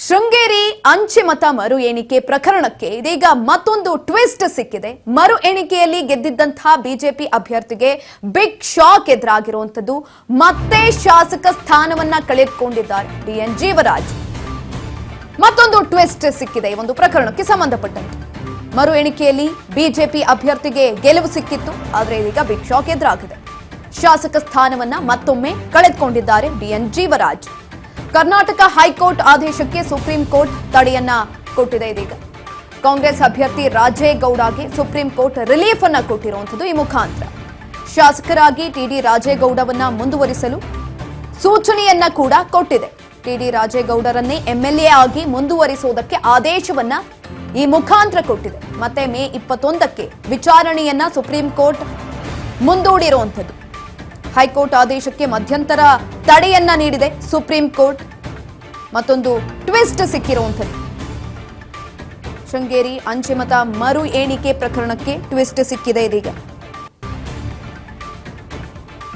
ಶೃಂಗೇರಿ ಅಂಚೆ ಮತ ಮರು ಎಣಿಕೆ ಪ್ರಕರಣಕ್ಕೆ ಇದೀಗ ಮತ್ತೊಂದು ಟ್ವಿಸ್ಟ್ ಸಿಕ್ಕಿದೆ. ಮರು ಎಣಿಕೆಯಲ್ಲಿ ಗೆದ್ದಿದ್ದಂತಹ ಬಿಜೆಪಿ ಅಭ್ಯರ್ಥಿಗೆ ಬಿಗ್ ಶಾಕ್ ಎದುರಾಗಿರುವಂತದ್ದು. ಮತ್ತೆ ಶಾಸಕ ಸ್ಥಾನವನ್ನ ಕಳೆದುಕೊಂಡಿದ್ದಾರೆ ಡಿಎನ್ ಜೀವರಾಜ್. ಮತ್ತೊಂದು ಟ್ವಿಸ್ಟ್ ಸಿಕ್ಕಿದೆ ಒಂದು ಪ್ರಕರಣಕ್ಕೆ ಸಂಬಂಧಪಟ್ಟಂತೆ. ಮರು ಎಣಿಕೆಯಲ್ಲಿ ಬಿಜೆಪಿ ಅಭ್ಯರ್ಥಿಗೆ ಗೆಲುವು ಸಿಕ್ಕಿತ್ತು, ಆದರೆ ಇದೀಗ ಬಿಗ್ ಶಾಕ್ ಎದುರಾಗಿದೆ. ಶಾಸಕ ಸ್ಥಾನವನ್ನ ಮತ್ತೊಮ್ಮೆ ಕಳೆದುಕೊಂಡಿದ್ದಾರೆ ಡಿಎನ್ ಜೀವರಾಜ್. ಕರ್ನಾಟಕ ಹೈಕೋರ್ಟ್ ಆದೇಶಕ್ಕೆ ಸುಪ್ರೀಂ ಕೋರ್ಟ್ ತಡೆಯನ್ನ ಕೊಟ್ಟಿದೆ. ಇದೀಗ ಕಾಂಗ್ರೆಸ್ ಅಭ್ಯರ್ಥಿ ರಾಜೇಗೌಡಗೆ ಸುಪ್ರೀಂ ಕೋರ್ಟ್ ರಿಲೀಫ್ ಅನ್ನ ಕೊಟ್ಟಿರುವಂತದ್ದು. ಈ ಮುಖಾಂತರ ಶಾಸಕರಾಗಿ ಟಿಡಿ ರಾಜೇಗೌಡವನ್ನ ಮುಂದುವರಿಸಲು ಸೂಚನೆಯನ್ನ ಕೂಡ ಕೊಟ್ಟಿದೆ. ಟಿಡಿ ರಾಜೇಗೌಡರನ್ನೇ ಎಂಎಲ್ಎ ಆಗಿ ಮುಂದುವರಿಸುವುದಕ್ಕೆ ಆದೇಶವನ್ನ ಈ ಮುಖಾಂತರ ಕೊಟ್ಟಿದೆ. ಮತ್ತೆ ಮೇ 21ಕ್ಕೆ ವಿಚಾರಣೆಯನ್ನ ಸುಪ್ರೀಂ ಕೋರ್ಟ್ ಮುಂದೂಡಿರುವಂತದ್ದು. ಹೈಕೋರ್ಟ್ ಆದೇಶಕ್ಕೆ ಮಧ್ಯಂತರ ತಡೆಯನ್ನ ನೀಡಿದೆ ಸುಪ್ರೀಂ ಕೋರ್ಟ್. ಮತ್ತೊಂದು ಟ್ವಿಸ್ಟ್ ಸಿಕ್ಕಿರುವಂಥದ್ದು. ಶೃಂಗೇರಿ ಅಂಚೆ ಮತ ಮರು ಎಣಿಕೆ ಪ್ರಕರಣಕ್ಕೆ ಟ್ವಿಸ್ಟ್ ಸಿಕ್ಕಿದೆ. ಇದೀಗ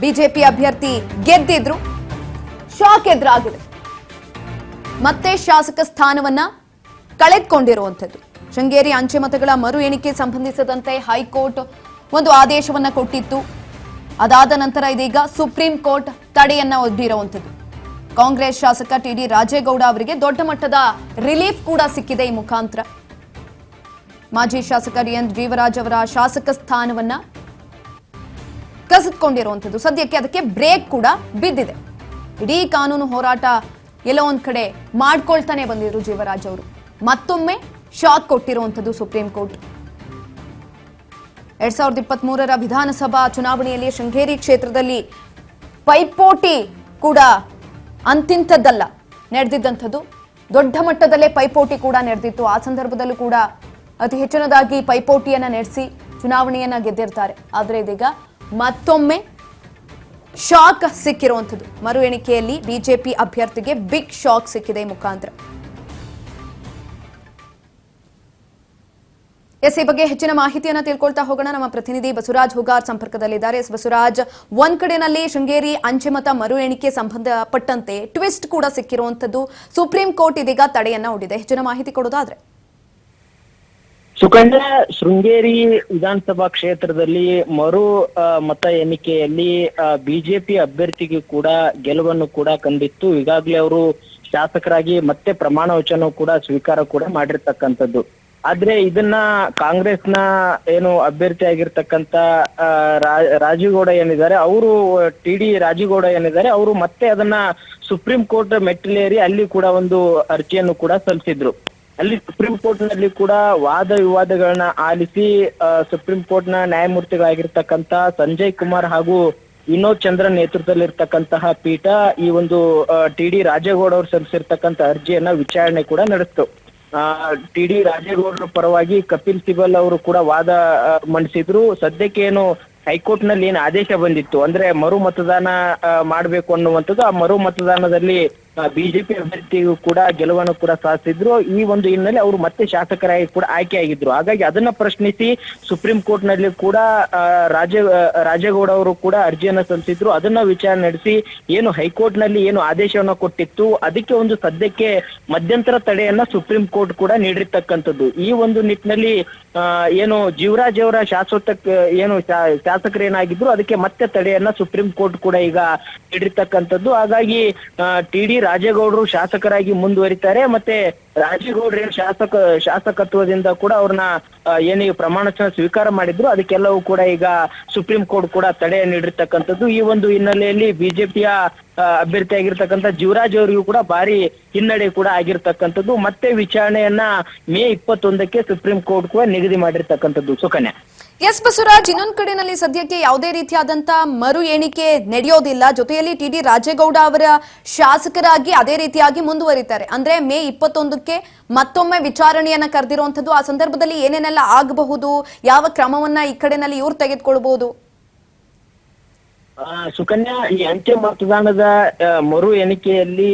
ಬಿಜೆಪಿ ಅಭ್ಯರ್ಥಿ ಗೆದ್ದಿದ್ರು, ಶಾಕ್ ಎದುರಾಗಿದೆ. ಮತ್ತೆ ಶಾಸಕ ಸ್ಥಾನವನ್ನ ಕಳೆದುಕೊಂಡಿರುವಂಥದ್ದು. ಶೃಂಗೇರಿ ಅಂಚೆ ಮತಗಳ ಮರು ಎಣಿಕೆ ಸಂಬಂಧಿಸಿದಂತೆ ಹೈಕೋರ್ಟ್ ಒಂದು ಆದೇಶವನ್ನ ಕೊಟ್ಟಿತ್ತು. ಅದಾದ ನಂತರ ಇದೀಗ ಸುಪ್ರೀಂ ಕೋರ್ಟ್ ತಡೆಯನ್ನ ಒಡ್ಡಿರುವಂಥದ್ದು. ಕಾಂಗ್ರೆಸ್ ಶಾಸಕ ಟಿಡಿ ರಾಜೇಗೌಡ ಅವರಿಗೆ ದೊಡ್ಡ ಮಟ್ಟದ ರಿಲೀಫ್ ಕೂಡ ಸಿಕ್ಕಿದೆ. ಈ ಮುಖಾಂತರ ಮಾಜಿ ಶಾಸಕ ಡಿಎನ್ ಜೀವರಾಜ್ ಅವರ ಶಾಸಕ ಸ್ಥಾನವನ್ನ ಕಸಿದುಕೊಂಡಿರುವಂಥದ್ದು. ಸದ್ಯಕ್ಕೆ ಅದಕ್ಕೆ ಬ್ರೇಕ್ ಕೂಡ ಬಿದ್ದಿದೆ. ಇಡೀ ಕಾನೂನು ಹೋರಾಟ ಎಲ್ಲೋ ಒಂದ್ ಕಡೆ ಮಾಡ್ಕೊಳ್ತಾನೆ ಬಂದಿದ್ರು ಜೀವರಾಜ್ ಅವರು. ಮತ್ತೊಮ್ಮೆ ಶಾಕ್ ಕೊಟ್ಟಿರುವಂಥದ್ದು ಸುಪ್ರೀಂ ಕೋರ್ಟ್. 2023ರ ವಿಧಾನಸಭಾ ಚುನಾವಣೆಯಲ್ಲಿ ಶೃಂಗೇರಿ ಕ್ಷೇತ್ರದಲ್ಲಿ ಪೈಪೋಟಿ ಕೂಡ ಅಂತಿಂತದ್ದಲ್ಲ ನಡೆದಿದ್ದಂಥದ್ದು. ದೊಡ್ಡ ಮಟ್ಟದಲ್ಲೇ ಪೈಪೋಟಿ ಕೂಡ ನಡೆದಿತ್ತು. ಆ ಸಂದರ್ಭದಲ್ಲೂ ಕೂಡ ಅತಿ ಹೆಚ್ಚಿನದಾಗಿ ಪೈಪೋಟಿಯನ್ನ ನಡೆಸಿ ಚುನಾವಣೆಯನ್ನ ಗೆದ್ದಿರ್ತಾರೆ. ಆದರೆ ಇದೀಗ ಮತ್ತೊಮ್ಮೆ ಶಾಕ್ ಸಿಕ್ಕಿರುವಂಥದ್ದು. ಮರು ಎಣಿಕೆಯಲ್ಲಿ ಬಿಜೆಪಿ ಅಭ್ಯರ್ಥಿಗೆ ಬಿಗ್ ಶಾಕ್ ಸಿಕ್ಕಿದೆ ಈ ಮುಖಾಂತರ. ಈ ಬಗ್ಗೆ ಹೆಚ್ಚಿನ ಮಾಹಿತಿಯನ್ನ ತಿಳ್ಕೊಳ್ತಾ ಹೋಗೋಣ. ನಮ್ಮ ಪ್ರತಿನಿಧಿ ಬಸವರಾಜ್ ಹುಗಾರ್ ಸಂಪರ್ಕದಲ್ಲಿದ್ದಾರೆ. ಬಸವರಾಜ್, ಒಂದ್ ಕಡೆನಲ್ಲಿ ಶೃಂಗೇರಿ ಅಂಚೆ ಮತ ಮರು ಎಣಿಕೆ ಸಂಬಂಧಪಟ್ಟಂತೆ ಟ್ವಿಸ್ಟ್ ಕೂಡ ಸಿಕ್ಕಿರುವಂತದ್ದು. ಸುಪ್ರೀಂ ಕೋರ್ಟ್ ಇದೀಗ ತಡೆಯನ್ನ ಒಡ್ಡಿದೆ. ಹೆಚ್ಚಿನ ಮಾಹಿತಿ ಕೊಡೋದಾದ್ರೆ ಸುಕನ್ಯ, ಶೃಂಗೇರಿ ವಿಧಾನಸಭಾ ಕ್ಷೇತ್ರದಲ್ಲಿ ಮರು ಮತ ಎಣಿಕೆಯಲ್ಲಿ ಬಿಜೆಪಿ ಅಭ್ಯರ್ಥಿಗೆ ಕೂಡ ಗೆಲುವನ್ನು ಕೂಡ ಕಂಡಿತ್ತು. ಈಗಾಗಲೇ ಅವರು ಶಾಸಕರಾಗಿ ಮತ್ತೆ ಪ್ರಮಾಣ ವಚನ ಕೂಡ ಸ್ವೀಕಾರ ಕೂಡ ಮಾಡಿರ್ತಕ್ಕಂಥದ್ದು. ಆದ್ರೆ ಇದನ್ನ ಕಾಂಗ್ರೆಸ್ನ ಏನು ಅಭ್ಯರ್ಥಿ ಆಗಿರ್ತಕ್ಕಂತ ರಾಜೇಗೌಡ ಏನಿದ್ದಾರೆ, ಅವರು ಟಿಡಿ ರಾಜೇಗೌಡ ಏನಿದ್ದಾರೆ, ಅವರು ಮತ್ತೆ ಅದನ್ನ ಸುಪ್ರೀಂ ಕೋರ್ಟ್ ಮೆಟ್ಟಿಲೇರಿ ಅಲ್ಲಿ ಕೂಡ ಒಂದು ಅರ್ಜಿಯನ್ನು ಕೂಡ ಸಲ್ಲಿಸಿದ್ರು. ಅಲ್ಲಿ ಸುಪ್ರೀಂ ಕೋರ್ಟ್ ನಲ್ಲಿ ಕೂಡ ವಾದ ವಿವಾದಗಳನ್ನ ಆಲಿಸಿ ಸುಪ್ರೀಂ ಕೋರ್ಟ್ ನ ನ್ಯಾಯಮೂರ್ತಿಗಳಾಗಿರ್ತಕ್ಕಂತ ಸಂಜಯ್ ಕುಮಾರ್ ಹಾಗೂ ವಿನೋದ್ ಚಂದ್ರನ್ ನೇತೃತ್ವದಲ್ಲಿರ್ತಕ್ಕಂತಹ ಪೀಠ ಈ ಒಂದು ಟಿಡಿ ರಾಜೇಗೌಡ ಅವರು ಸಲ್ಲಿಸಿರ್ತಕ್ಕಂತ ಅರ್ಜಿಯನ್ನ ವಿಚಾರಣೆ ಕೂಡ ನಡೆಸಿತು. ಟಿಡಿ ರಾಜೇಗೌಡರ ಪರವಾಗಿ ಕಪಿಲ್ ಸಿಬಲ್ ಅವರು ಕೂಡ ವಾದ ಮಂಡಿಸಿದ್ರು. ಸದ್ಯಕ್ಕೆ ಏನು ಹೈಕೋರ್ಟ್ ನಲ್ಲಿ ಏನು ಆದೇಶ ಬಂದಿತ್ತು, ಅಂದ್ರೆ ಮರು ಮತದಾನ ಮಾಡ್ಬೇಕು ಅನ್ನುವಂಥದ್ದು, ಆ ಮರು ಮತದಾನದಲ್ಲಿ ಬಿಜೆಪಿ ಅಭ್ಯರ್ಥಿಗೂ ಕೂಡ ಗೆಲುವನ್ನು ಕೂಡ ಸಾಧಿಸಿದ್ರು. ಈ ಒಂದು ಹಿನ್ನೆಲೆ ಅವರು ಮತ್ತೆ ಶಾಸಕರಾಗಿ ಕೂಡ ಆಯ್ಕೆಯಾಗಿದ್ರು. ಹಾಗಾಗಿ ಅದನ್ನ ಪ್ರಶ್ನಿಸಿ ಸುಪ್ರೀಂ ಕೋರ್ಟ್ ನಲ್ಲಿ ಕೂಡ ರಾಜೇಗೌಡ ಅವರು ಕೂಡ ಅರ್ಜಿಯನ್ನ ಸಲ್ಲಿಸಿದ್ರು. ಅದನ್ನ ವಿಚಾರಣೆ ನಡೆಸಿ ಏನು ಹೈಕೋರ್ಟ್ ನಲ್ಲಿ ಏನು ಆದೇಶವನ್ನ ಕೊಟ್ಟಿತ್ತು, ಅದಕ್ಕೆ ಒಂದು ಸದ್ಯಕ್ಕೆ ಮಧ್ಯಂತರ ತಡೆಯನ್ನ ಸುಪ್ರೀಂ ಕೋರ್ಟ್ ಕೂಡ ನೀಡಿರ್ತಕ್ಕಂಥದ್ದು. ಈ ಒಂದು ನಿಟ್ಟಿನಲ್ಲಿ ಏನು ಜೀವರಾಜ್ ಅವರ ಏನು ಶಾಸಕರೇನಾಗಿದ್ರು ಅದಕ್ಕೆ ಮತ್ತೆ ತಡೆಯನ್ನ ಸುಪ್ರೀಂ ಕೋರ್ಟ್ ಕೂಡ ಈಗ ನೀಡಿರ್ತಕ್ಕಂಥದ್ದು. ಹಾಗಾಗಿ ಟಿಡಿ ರಾಜೇಗೌಡರು ಶಾಸಕರಾಗಿ ಮುಂದುವರಿತಾರೆ. ಮತ್ತೆ ರಾಜೇಗೌಡರು ಏನು ಶಾಸಕತ್ವದಿಂದ ಕೂಡ ಅವ್ರನ್ನ ಏನು ಪ್ರಮಾಣ ವಚನ ಸ್ವೀಕಾರ ಮಾಡಿದ್ರು, ಅದಕ್ಕೆಲ್ಲವೂ ಕೂಡ ಈಗ ಸುಪ್ರೀಂ ಕೋರ್ಟ್ ಕೂಡ ತಡೆ ನೀಡಿರ್ತಕ್ಕಂಥದ್ದು. ಈ ಒಂದು ಹಿನ್ನೆಲೆಯಲ್ಲಿ ಬಿಜೆಪಿಯ ಅಭ್ಯರ್ಥಿ ಆಗಿರ್ತಕ್ಕಂಥ ಜೀವರಾಜ್ ಅವರಿಗೂ ಕೂಡ ಭಾರಿ ಹಿನ್ನಡೆ ಕೂಡ ಆಗಿರ್ತಕ್ಕಂಥದ್ದು. ಮತ್ತೆ ವಿಚಾರಣೆಯನ್ನ ಮೇ 21ಕ್ಕೆ ಸುಪ್ರೀಂ ಕೋರ್ಟ್ ಕೂಡ ನಿಗದಿ ಮಾಡಿರ್ತಕ್ಕಂಥದ್ದು. ಸುಕನ್ಯಾ. ಎಸ್ ಬಸವರಾಜ್, ಇನ್ನೊಂದ್ ಕಡೆನಲ್ಲಿ ಸದ್ಯಕ್ಕೆ ಯಾವುದೇ ರೀತಿಯಾದಂತ ಮರು ಎಣಿಕೆ ನಡೆಯೋದಿಲ್ಲ. ಜೊತೆಯಲ್ಲಿ ಟಿಡಿ ರಾಜೇಗೌಡ ಅವರ ಶಾಸಕರಾಗಿ ಅದೇ ರೀತಿಯಾಗಿ ಮುಂದುವರಿತಾರೆ. ಅಂದ್ರೆ ಮೇ 21ಕ್ಕೆ ಮತ್ತೊಮ್ಮೆ ವಿಚಾರಣೆಯನ್ನ ಕರೆದಿರುವಂತದ್ದು. ಆ ಸಂದರ್ಭದಲ್ಲಿ ಏನೇನೆಲ್ಲ ಆಗಬಹುದು, ಯಾವ ಕ್ರಮವನ್ನ ಈ ಕಡೆನಲ್ಲಿ ಇವ್ರು ತೆಗೆದುಕೊಳ್ಬಹುದು? ಸುಕನ್ಯಾ, ಈ ಅಂಚೆ ಮತದಾನದ ಮರು ಎಣಿಕೆಯಲ್ಲಿ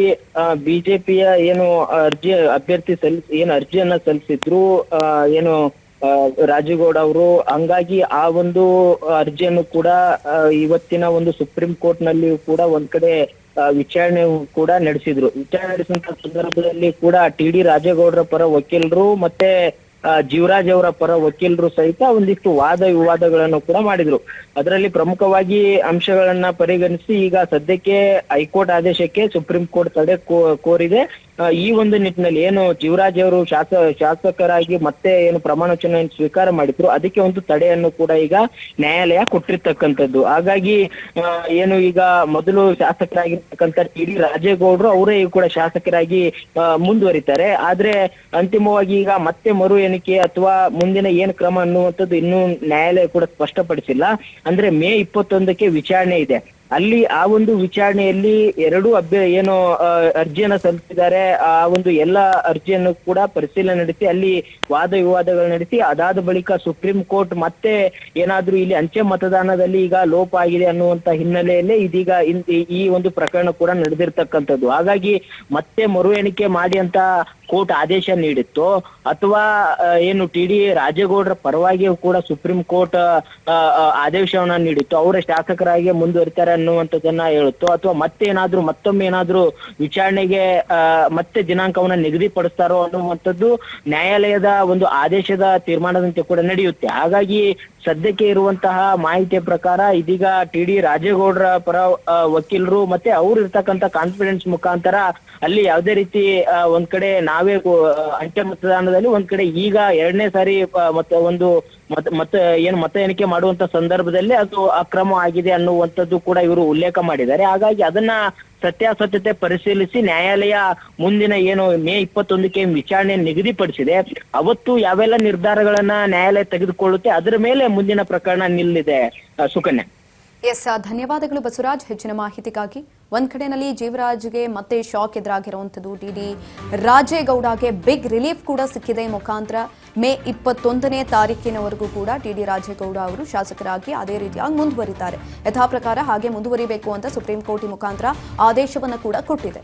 ಬಿಜೆಪಿಯ ಏನು ಅಭ್ಯರ್ಥಿ ಏನು ಅರ್ಜಿಯನ್ನ ಸಲ್ಲಿಸಿದ್ರು ಏನು ರಾಜೇಗೌಡ ಅವರು, ಹಂಗಾಗಿ ಆ ಒಂದು ಅರ್ಜಿಯನ್ನು ಕೂಡ ಇವತ್ತಿನ ಒಂದು ಸುಪ್ರೀಂ ಕೋರ್ಟ್ ನಲ್ಲಿ ಕೂಡ ಒಂದ್ ಕಡೆ ವಿಚಾರಣೆ ಕೂಡ ನಡೆಸಿದ್ರು. ವಿಚಾರಣೆ ನಡೆಸಿದಂತ ಸಂದರ್ಭದಲ್ಲಿ ಕೂಡ ಟಿ.ಡಿ. ರಾಜೇಗೌಡರ ಪರ ವಕೀಲರು ಮತ್ತೆ ಜೀವರಾಜ್ ಅವರ ಪರ ವಕೀಲರು ಸಹಿತ ಒಂದಿಷ್ಟು ವಾದ ವಿವಾದಗಳನ್ನು ಕೂಡ ಮಾಡಿದ್ರು. ಅದರಲ್ಲಿ ಪ್ರಮುಖವಾಗಿ ಅಂಶಗಳನ್ನ ಪರಿಗಣಿಸಿ ಈಗ ಸದ್ಯಕ್ಕೆ ಹೈಕೋರ್ಟ್ ಆದೇಶಕ್ಕೆ ಸುಪ್ರೀಂ ಕೋರ್ಟ್ ತಡೆ ಕೋರಿದೆ. ಈ ಒಂದು ನಿಟ್ಟಿನಲ್ಲಿ ಏನು ಜೀವರಾಜ್ ಅವರು ಶಾಸಕರಾಗಿ ಮತ್ತೆ ಏನು ಪ್ರಮಾಣ ವಚನ ಸ್ವೀಕಾರ ಮಾಡಿದ್ರು, ಅದಕ್ಕೆ ಒಂದು ತಡೆಯನ್ನು ಕೂಡ ಈಗ ನ್ಯಾಯಾಲಯ ಕೊಟ್ಟಿರ್ತಕ್ಕಂಥದ್ದು. ಹಾಗಾಗಿ ಏನು ಈಗ ಮೊದಲು ಶಾಸಕರಾಗಿರ್ತಕ್ಕಂಥ ಟಿ.ಡಿ. ರಾಜೇಗೌಡರು ಅವರೇ ಕೂಡ ಶಾಸಕರಾಗಿ ಮುಂದುವರಿತಾರೆ. ಆದ್ರೆ ಅಂತಿಮವಾಗಿ ಈಗ ಮತ್ತೆ ಮರು ಎಣಿಕೆ ಅಥವಾ ಮುಂದಿನ ಏನ್ ಕ್ರಮ ಅನ್ನುವಂಥದ್ದು ಇನ್ನೂ ನ್ಯಾಯಾಲಯ ಕೂಡ ಸ್ಪಷ್ಟಪಡಿಸಿಲ್ಲ. ಅಂದ್ರೆ ಮೇ 21ಕ್ಕೆ ವಿಚಾರಣೆ ಇದೆ. ಅಲ್ಲಿ ಆ ಒಂದು ವಿಚಾರಣೆಯಲ್ಲಿ ಎರಡು ಏನು ಅರ್ಜಿಯನ್ನ ಸಲ್ಲಿಸಿದ್ದಾರೆ, ಆ ಒಂದು ಎಲ್ಲ ಅರ್ಜಿಯನ್ನು ಕೂಡ ಪರಿಶೀಲನೆ ನಡೆಸಿ ಅಲ್ಲಿ ವಾದ ವಿವಾದಗಳು ನಡೆಸಿ ಅದಾದ ಬಳಿಕ ಸುಪ್ರೀಂ ಕೋರ್ಟ್ ಮತ್ತೆ ಏನಾದ್ರೂ ಇಲ್ಲಿ ಅಂಚೆ ಮತದಾನದಲ್ಲಿ ಈಗ ಲೋಪ ಆಗಿದೆ ಅನ್ನುವಂತ ಹಿನ್ನೆಲೆಯಲ್ಲಿ ಇದೀಗ ಈ ಒಂದು ಪ್ರಕರಣ ಕೂಡ ನಡೆದಿರ್ತಕ್ಕಂಥದ್ದು. ಹಾಗಾಗಿ ಮತ್ತೆ ಮರು ಎಣಿಕೆ ಮಾಡಿ ಅಂತ ಕೋರ್ಟ್ ಆದೇಶ ನೀಡಿತ್ತು ಅಥವಾ ಏನು ಟಿ.ಡಿ. ರಾಜೇಗೌಡರ ಪರವಾಗಿಯೂ ಕೂಡ ಸುಪ್ರೀಂ ಕೋರ್ಟ್ ಆದೇಶವನ್ನ ನೀಡಿತ್ತು, ಅವರ ಶಾಸಕರಾಗಿ ಮುಂದುವರಿತಾರೆ ಅನ್ನುವಂಥದ್ದನ್ನ ಹೇಳುತ್ತೋ ಅಥವಾ ಮತ್ತೊಮ್ಮೆ ಏನಾದ್ರೂ ವಿಚಾರಣೆಗೆ ಮತ್ತೆ ದಿನಾಂಕವನ್ನ ನಿಗದಿಪಡಿಸ್ತಾರೋ ಅನ್ನುವಂಥದ್ದು ನ್ಯಾಯಾಲಯದ ಒಂದು ಆದೇಶದ ತೀರ್ಮಾನದಂತೆ ಕೂಡ ನಡೆಯುತ್ತೆ. ಹಾಗಾಗಿ ಸದ್ಯಕ್ಕೆ ಇರುವಂತಹ ಮಾಹಿತಿಯ ಪ್ರಕಾರ ಇದೀಗ ಟಿ.ಡಿ. ರಾಜೇಗೌಡರ ಪರ ವಕೀಲರು ಮತ್ತೆ ಅವ್ರು ಇರ್ತಕ್ಕಂಥ ಕಾನ್ಫಿಡೆನ್ಸ್ ಮುಖಾಂತರ ಅಲ್ಲಿ ಯಾವುದೇ ರೀತಿ ಒಂದ್ ಕಡೆ ನಾವೇ ಅಂಚೆ ಮತದಾನದಲ್ಲಿ ಒಂದ್ ಕಡೆ ಈಗ ಎರಡನೇ ಸಾರಿ ಮತ ಎಣಿಕೆ ಮಾಡುವಂತ ಸಂದರ್ಭದಲ್ಲಿ ಅದು ಅಕ್ರಮ ಆಗಿದೆ ಅನ್ನುವಂಥದ್ದು ಕೂಡ ಇವರು ಉಲ್ಲೇಖ ಮಾಡಿದ್ದಾರೆ. ಹಾಗಾಗಿ ಅದನ್ನ ಸತ್ಯಾಸತ್ಯತೆ ಪರಿಶೀಲಿಸಿ ನ್ಯಾಯಾಲಯ ಮುಂದಿನ ಏನು ಮೇ 21ಕ್ಕೆ ವಿಚಾರಣೆ ನಿಗದಿಪಡಿಸಿದೆ, ಅವತ್ತು ಯಾವೆಲ್ಲ ನಿರ್ಧಾರಗಳನ್ನ ನ್ಯಾಯಾಲಯ ತೆಗೆದುಕೊಳ್ಳುತ್ತೆ ಅದರ ಮೇಲೆ ಮುಂದಿನ ಪ್ರಕರಣ ನಿಲ್ಲಿದೆ. ಸುಕನ್ಯಾ. ಎಸ್, ಧನ್ಯವಾದಗಳು ಬಸವರಾಜ್ ಹೆಚ್ಚಿನ ಮಾಹಿತಿಗಾಗಿ. ಒಂದ್ ಕಡೆನಲ್ಲಿ ಜೀವರಾಜ್ಗೆ ಮತ್ತೆ ಶಾಕ್ ಎದುರಾಗಿರುವಂಥದ್ದು, ಟಿ.ಡಿ. ರಾಜೇಗೌಡಗೆ ಬಿಗ್ ರಿಲೀಫ್ ಕೂಡ ಸಿಕ್ಕಿದೆ. ಮುಖಾಂತರ ಮೇ 21ನೇ ತಾರೀಕಿನವರೆಗೂ ಕೂಡ ಟಿ.ಡಿ. ರಾಜೇಗೌಡ ಅವರು ಶಾಸಕರಾಗಿ ಅದೇ ರೀತಿಯಾಗಿ ಮುಂದುವರಿತಾರೆ. ಯಥಾ ಪ್ರಕಾರ ಹಾಗೆ ಮುಂದುವರಿಬೇಕು ಅಂತ ಸುಪ್ರೀಂ ಕೋರ್ಟ್ ಮುಖಾಂತರ ಆದೇಶವನ್ನು ಕೂಡ ಕೊಟ್ಟಿದೆ.